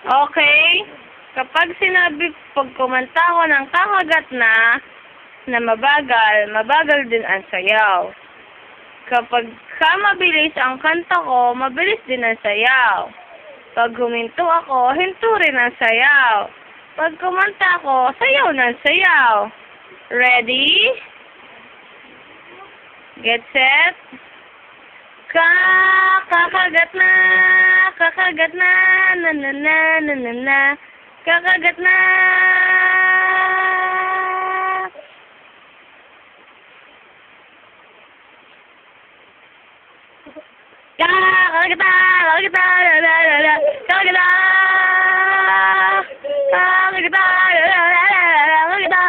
Okay? Kapag pag kumanta ako ng kakagat na mabagal din ang sayaw. Kapag mabilis ang kanta ko, mabilis din ang sayaw. Pag huminto ako, hinto rin ang sayaw. Pag kumanta ako, sayaw ng sayaw. Ready? Get set? Kakagat na, na na na na na na, kakagat na. Kakagat na, kakagat na, la la la la, kakagat na, kakagat na, la la la la,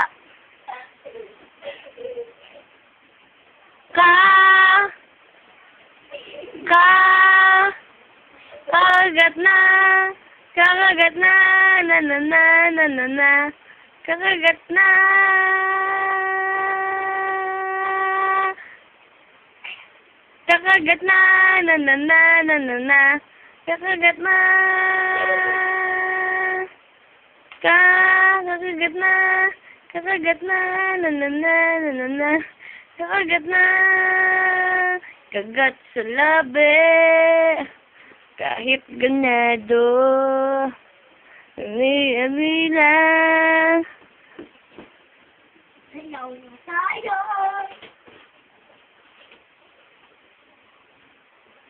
kakagat na. Kakagat na, na na na na na na, kakagat na. Kakagat na, na na na na na na, kakagat na. Kakagat na, na na na na na na, kakagat na. Kagat sa labi, kahit ganado, ami lang. Sayaw na tayo.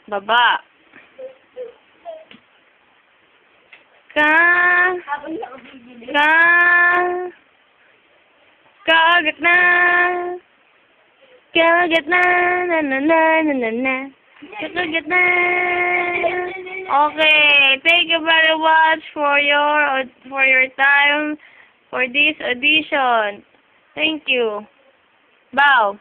Baba. Kagat na. Kagat na, na na na na na na. Kagat na. Okay, thank you very much for your time for this audition. Thank you. Bow.